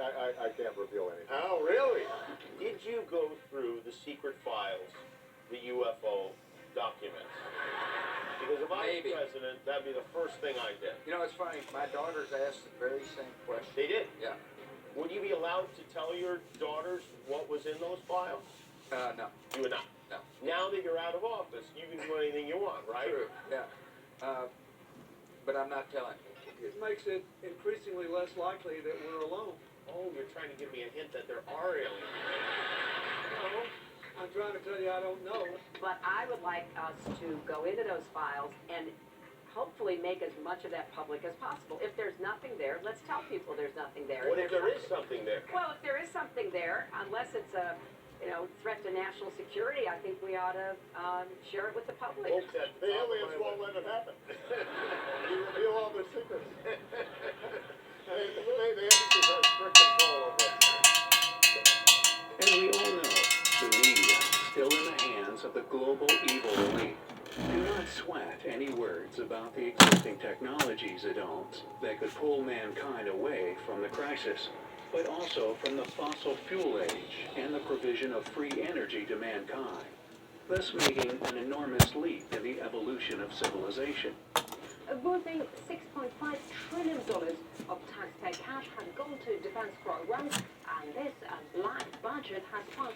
I can't reveal anything. Oh, really? Did you go through the secret files, the UFO documents? Because if I was president, that'd be the first thing I did. You know, it's funny. My daughters asked the very same question. They did? Yeah. Would you be allowed to tell your daughters what was in those files? No. You would not? No. Now that you're out of office, you can do anything you want, right? True, yeah. But I'm not telling. It makes it increasingly less likely that we're alone. Oh, you're trying to give me a hint that there are aliens. No, I'm trying to tell you I don't know. But I would like us to go into those files and hopefully make as much of that public as possible. If there's nothing there, let's tell people there's nothing there. What if there is something there? Well, if there is something there, unless it's a threat to national security, I think we ought to share it with the public. Hope that The aliens won't let it happen. You reveal all their secrets. The agencies have strict control over it. As we all know, the media, still in the hands of the global evil elite, do not sweat any words about the existing technologies it owns that could pull mankind away from the crisis, but also from the fossil fuel age and the provision of free energy to mankind, thus making an enormous leap in the evolution of civilization. Moving $6.5 trillion of taxpayer cash has gone to defense programs, and this black budget has sparked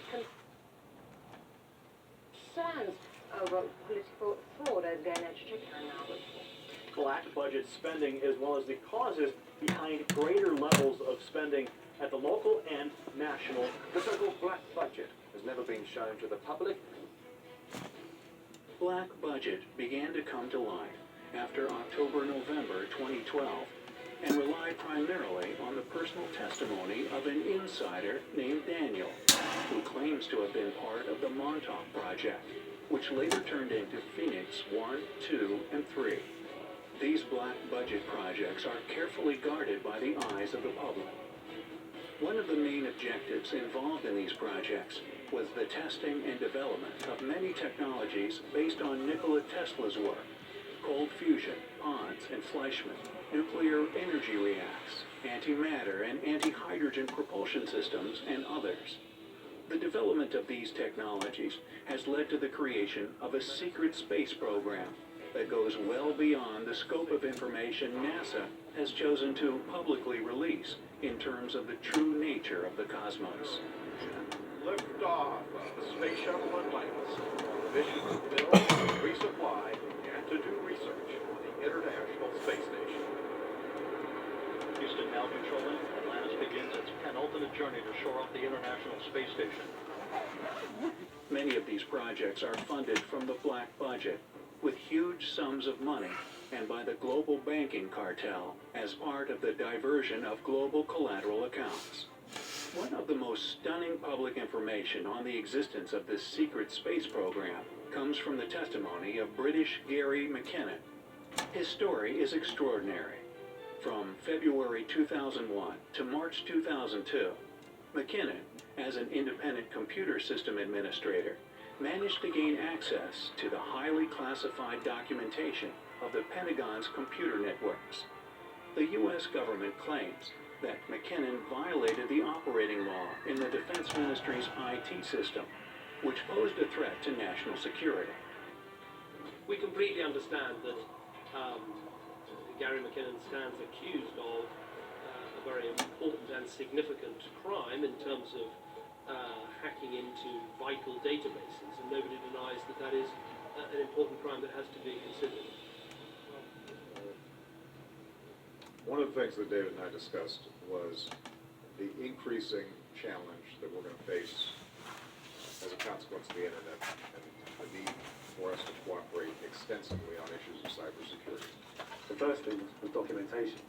concerns over political fraud, as Gaynor Chicken now reports. Black budget spending, as well as the causes behind greater levels of spending at the local and national. The so-called black budget has never been shown to the public. Black budget began to come to life after October-November 2012 and relied primarily on the personal testimony of an insider named Daniel, who claims to have been part of the Montauk Project, which later turned into Phoenix 1, 2, and 3. These black budget projects are carefully guarded by the eyes of the public. One of the main objectives involved in these projects was the testing and development of many technologies based on Nikola Tesla's work: cold fusion, Pons and Fleischmann, nuclear energy reacts, antimatter and anti-hydrogen propulsion systems, and others. The development of these technologies has led to the creation of a secret space program that goes well beyond the scope of information NASA has chosen to publicly release in terms of the true nature of the cosmos. Lift off of the Space Shuttle Atlantis. Mission to build, resupply, and to do research for the International Space Station. Houston now controlling. Atlantis begins its penultimate journey to shore up the International Space Station. Many of these projects are funded from the black budget, with huge sums of money, and by the global banking cartel as part of the diversion of global collateral accounts. One of the most stunning public information on the existence of this secret space program comes from the testimony of British Gary McKinnon. His story is extraordinary. From February 2001 to March 2002, McKinnon, as an independent computer system administrator, managed to gain access to the highly classified documentation of the Pentagon's computer networks. The U.S. government claims that McKinnon violated the operating law in the Defense Ministry's IT system, which posed a threat to national security. We completely understand that Gary McKinnon stands accused of a very important and significant crime in terms of hacking into vital databases, and nobody denies that that is an important crime that has to be considered. One of the things that David and I discussed was the increasing challenge that we're going to face as a consequence of the internet and the need for us to cooperate extensively on issues of cybersecurity. The first thing was documentation.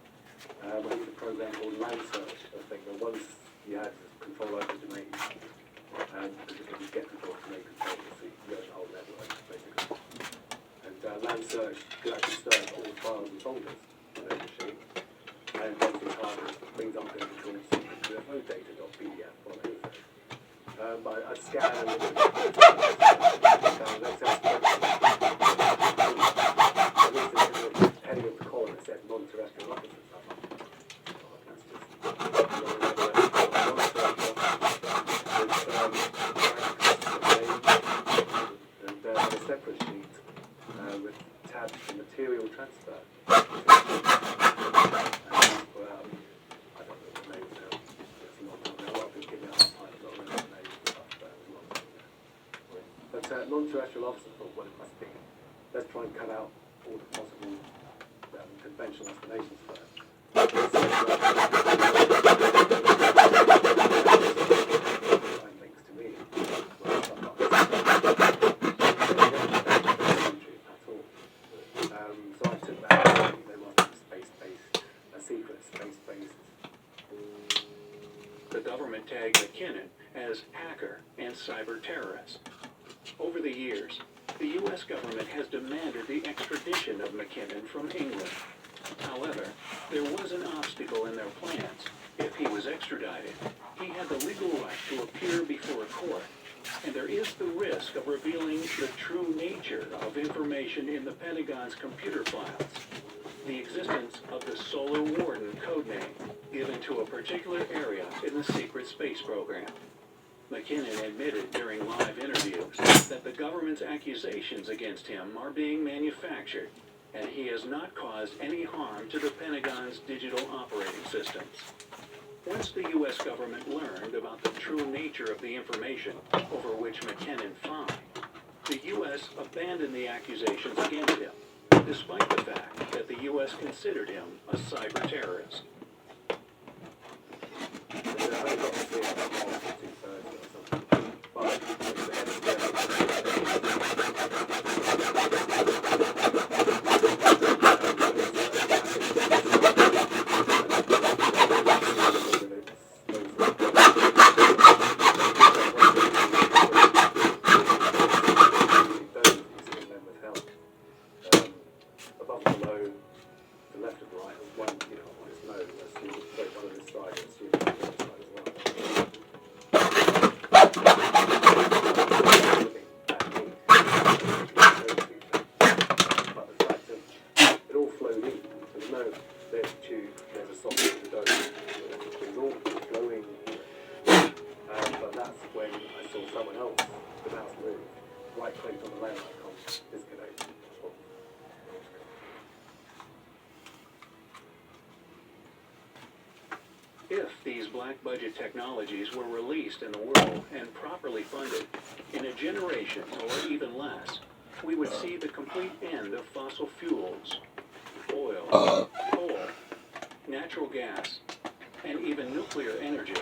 We used a program called Land Search, I think, and once you had control over the domain, because you could get control of domain control, you had the whole network, basically. And Land Search could actually search all the files and folders on their machine, and once it brings up the called secret UFO data.pdf on it. But I scan and let's heading of the column, it says non-terrestrial rockets and stuff. That's just let's try and cut out all the possible conventional explanations first. Links to me. Well, I'm not. So I took that. There was a secret space-based. The government tagged McKinnon as hacker and cyber terrorist. Over the years, the U.S. government has demanded the extradition of McKinnon from England. However, there was an obstacle in their plans. If he was extradited, he had the legal right to appear before a court, and there is the risk of revealing the true nature of information in the Pentagon's computer files. The existence of the Solar Warden codename given to a particular area in the secret space program. McKinnon admitted during live interviews that the government's accusations against him are being manufactured, and he has not caused any harm to the Pentagon's digital operating systems. Once the U.S. government learned about the true nature of the information over which McKinnon fined, the U.S. abandoned the accusations against him, despite the fact that the U.S. considered him a cyber terrorist. Above and below, to the left and right, and one, on its nose, one on this side, assume on the other side as well. But the fact that it all flowed in, there's a tube, there's a socket, the dome, it's all flowing in. But that's when I saw someone else, the mouse move, right-clicked on the layer icon, disconnect. If these black budget technologies were released in the world and properly funded, in a generation or even less, we would see the complete end of fossil fuels, oil, coal, natural gas, and even nuclear energy.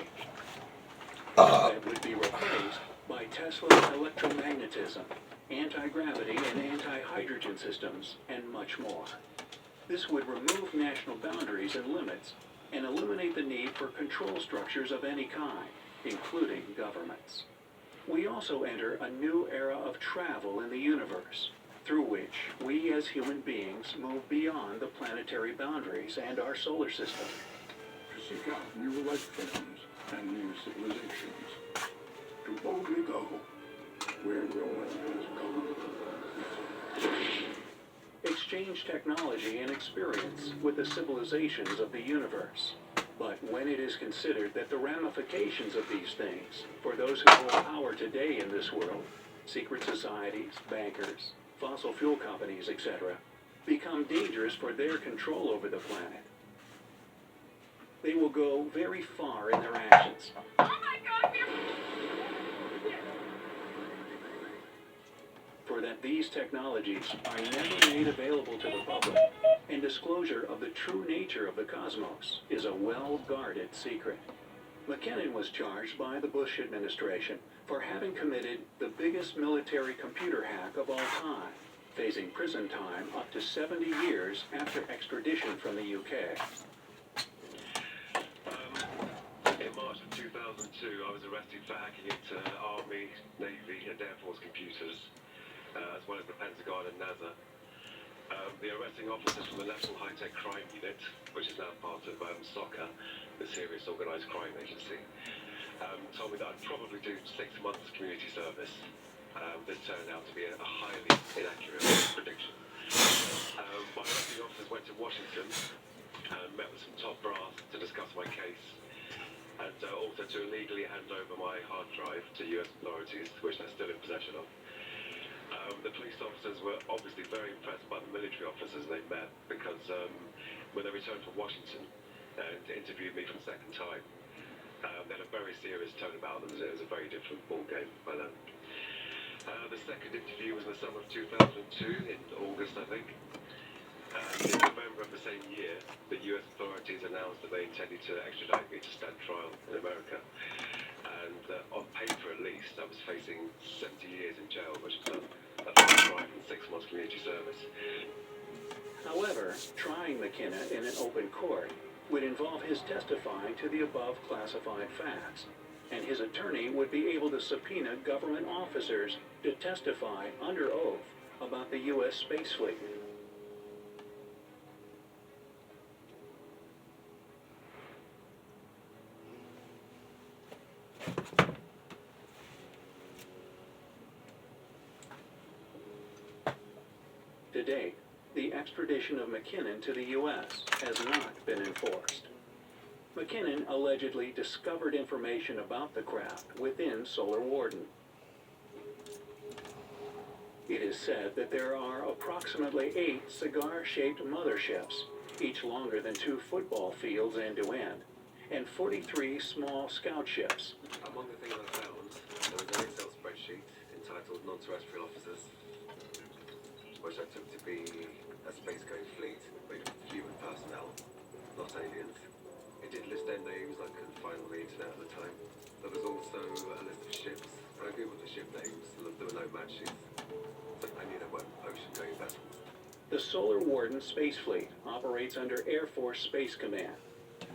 That would be replaced by Tesla's electromagnetism, anti-gravity and anti-hydrogen systems, and much more. This would remove national boundaries and limits and eliminate the need for control structures of any kind, including governments. We also enter a new era of travel in the universe, through which we as human beings move beyond the planetary boundaries and our solar system. To seek out new life forms and new civilizations, to boldly go where no one has gone. Exchange technology and experience with the civilizations of the universe. But when it is considered that the ramifications of these things, for those who hold power today in this world, secret societies, bankers, fossil fuel companies, etc., become dangerous for their control over the planet, they will go very far in their actions. Oh my God, For that these technologies are never made available to the public, and disclosure of the true nature of the cosmos is a well-guarded secret. McKinnon was charged by the Bush administration for having committed the biggest military computer hack of all time, facing prison time up to 70 years after extradition from the UK. In March of 2002, I was arrested for hacking into Army, Navy and Air Force computers, as well as the Pentagon and NASA. The arresting officers from the National High-Tech Crime Unit, which is now part of SOCA, the Serious Organised Crime Agency, told me that I'd probably do 6 months community service. This turned out to be a highly inaccurate prediction. My arresting officers went to Washington and met with some top brass to discuss my case, and also to illegally hand over my hard drive to US authorities, which they're still in possession of. The police officers were obviously very impressed by the military officers they met, because when they returned from Washington and interviewed me for the second time, they had a very serious tone about them. It was a very different ball game by then. The second interview was in the summer of 2002, in August, I think. In November of the same year, the US authorities announced that they intended to extradite me to stand trial in America. And on paper, at least, I was facing 70 years in jail, which was a far cry from 6 months community service. However, trying McKenna in an open court would involve his testifying to the above classified facts, and his attorney would be able to subpoena government officers to testify under oath about the U.S. space fleet. To date, the extradition of McKinnon to the U.S. has not been enforced. McKinnon allegedly discovered information about the craft within Solar Warden. It is said that there are approximately 8 cigar-shaped motherships, each longer than 2 football fields end to end, and 43 small scout ships. Among the things I found, there was an Excel spreadsheet entitled Non-Terrestrial Officers, which I took to be a space-going fleet made of human personnel, not aliens. It did list their names, I couldn't find on the internet at the time. There was also a list of ships. When I googled the ship names, there were no matches. So I knew they weren't ocean-going vessels. The Solar Warden Space Fleet operates under Air Force Space Command.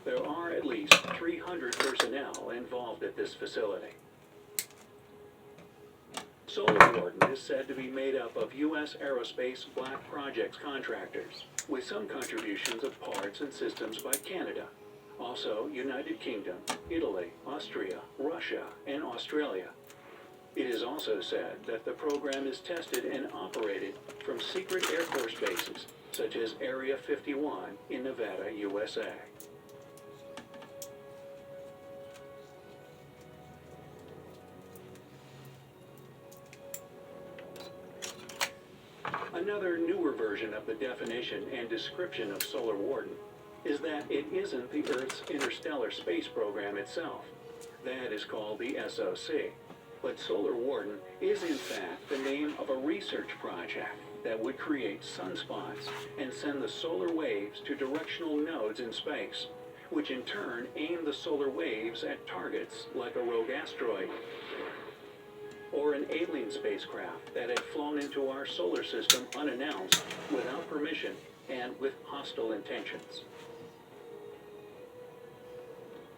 There are at least 300 personnel involved at this facility. Solar Warden is said to be made up of U.S. Aerospace Black Projects contractors, with some contributions of parts and systems by Canada, also United Kingdom, Italy, Austria, Russia, and Australia. It is also said that the program is tested and operated from secret Air Force bases, such as Area 51 in Nevada, USA. Another newer version of the definition and description of Solar Warden is that it isn't the Earth's interstellar space program itself. That is called the SOC. But Solar Warden is in fact the name of a research project that would create sunspots and send the solar waves to directional nodes in space, which in turn aim the solar waves at targets like a rogue asteroid or an alien spacecraft that had flown into our solar system unannounced, without permission, and with hostile intentions.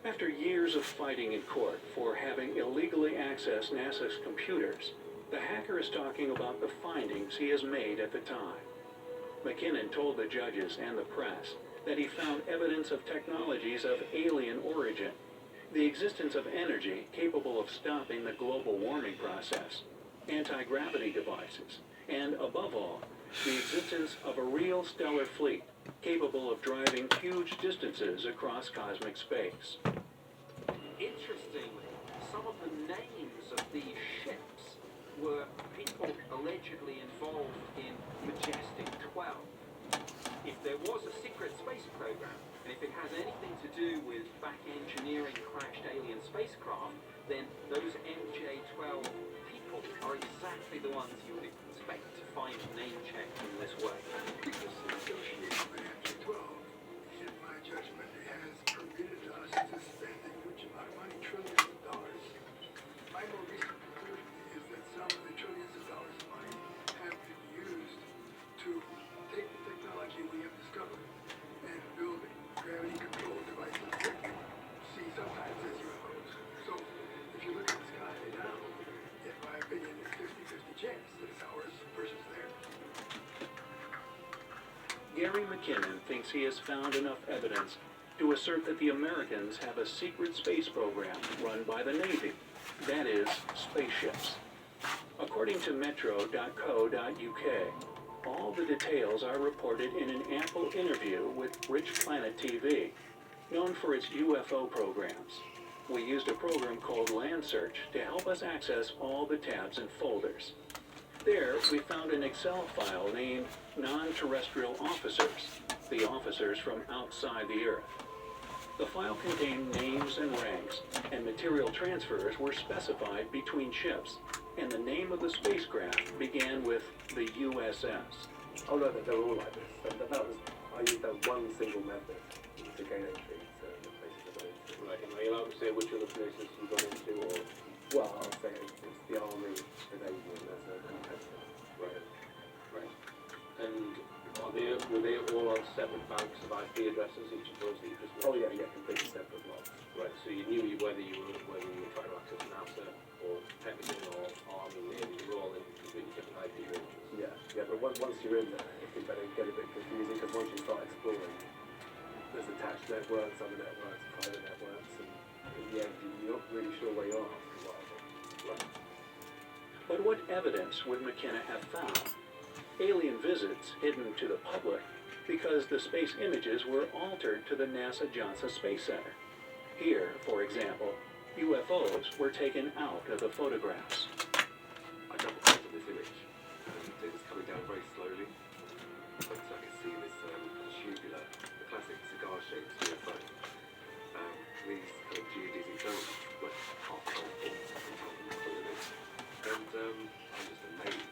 After years of fighting in court for having illegally accessed NASA's computers, the hacker is talking about the findings he has made at the time. McKinnon told the judges and the press that he found evidence of technologies of alien origin, the existence of energy capable of stopping the global warming process, anti-gravity devices, and above all, the existence of a real stellar fleet capable of driving huge distances across cosmic space. Interestingly, some of the names of these ships were people allegedly involved in Majestic 12. If there was a secret space program, and if it has anything to do with back engineering crashed alien spacecraft, then those MJ-12 people are exactly the ones you would expect to find name checked in this way. This negotiation with MJ-12, in my judgment, has permitted us to spend a huge amount of money, trillions of dollars. My more recent conclusion is that some of the trillions of dollars of money have been used to take the technology we have discovered and build gravity-controlled devices that you see sometimes as UFOs. So, if you look at the sky now, in my opinion, it's 50-50 chance that it's ours versus theirs. Gary McKinnon thinks he has found enough evidence to assert that the Americans have a secret space program run by the Navy, that is, spaceships. According to metro.co.uk, all the details are reported in an ample interview with Rich Planet TV, known for its UFO programs. We used a program called Land Search to help us access all the tabs and folders. There, we found an Excel file named Non-Terrestrial Officers, the officers from outside the Earth. The file contained names and ranks, and material transfers were specified between ships. and the name of the spacecraft began with the USS. Oh no, they're all like this. I used that one single method to gain entry to the places I got into. Right, and are you allowed to say which other places you got into, or? Well, I'll say it's the Army, the Navy, and there's a competitor. Right, right. And were they all on separate banks of IP addresses, each of those that you just mentioned? Oh yeah, completely separate blocks. Right, so you knew whether you were trying to access NASA or Pentagon or Army, Navy, you were all in completely different IP ranges. Yeah, but once you're in there, it can get a bit confusing, because once you start exploring, there's attached networks, other networks, private networks, and in the end, you're not really sure where you are after a while. Right. But what evidence would McKenna have found? Alien visits hidden to the public because the space images were altered to the NASA Johnson Space Center. Here, for example, UFOs were taken out of the photographs. I double-clicked on this image, and it was coming down very slowly, but I could see this tubular, the classic cigar-shaped UFO. These kind of geodesic domes were half full, and I'm just amazed,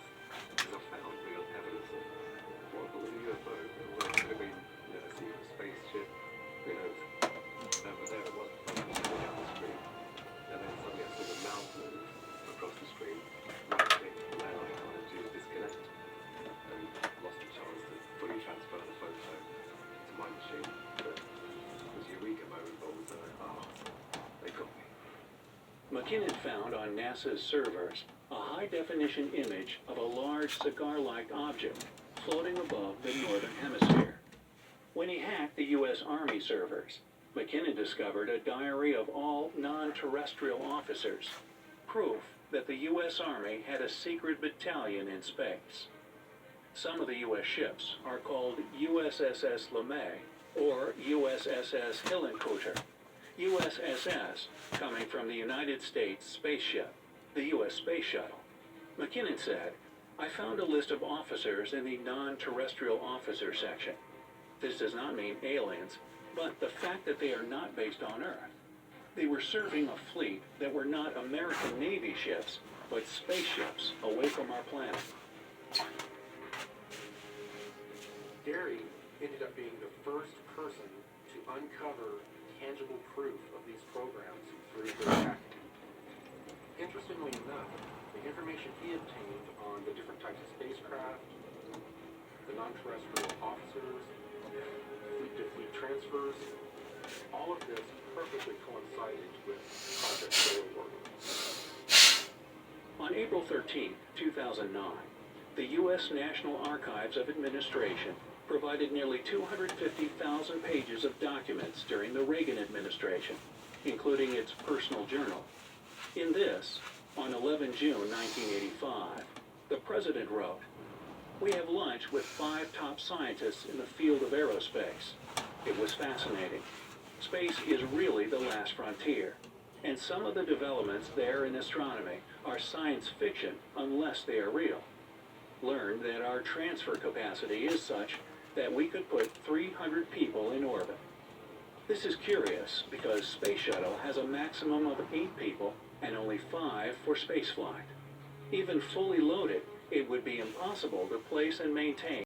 because I found real evidence of what I thought was a UFO. Well, it could have been, a secret spaceship, who knows. But there it was, looking down the screen, and then suddenly I saw the mouth move across the screen. Right thing, and I kind of do is disconnect, and lost the chance to fully transfer the photo to my machine. But it was a eureka moment, but was they got me. McKinnon found on NASA's servers a high-definition image of a large cigar-like object floating above the northern hemisphere. When he hacked the U.S. Army servers, McKinnon discovered a diary of all non-terrestrial officers, proof that the U.S. Army had a secret battalion in space. Some of the U.S. ships are called USSS LeMay or USSS Hillenkoetter. USSS coming from the United States spaceship, the U.S. Space Shuttle. McKinnon said, "I found a list of officers in the non-terrestrial officer section. This does not mean aliens, but the fact that they are not based on Earth. They were serving a fleet that were not American Navy ships, but spaceships away from our planet." Gary ended up being the first person to uncover tangible proof of these programs through their hacking. Interestingly enough, the information he obtained on the different types of spacecraft, the non-terrestrial officers, fleet-to-fleet transfers, all of this perfectly coincided with Project Solar work. On April 13, 2009, the U.S. National Archives of Administration provided nearly 250,000 pages of documents during the Reagan administration, including its personal journal. In this, on 11 June 1985, the president wrote, "We have lunch with 5 top scientists in the field of aerospace. It was fascinating. Space is really the last frontier, and some of the developments there in astronomy are science fiction unless they are real. Learned that our transfer capacity is such that we could put 300 people in orbit. This is curious because Space Shuttle has a maximum of 8 people and only 5 for spaceflight. Even fully loaded, it would be impossible to place and maintain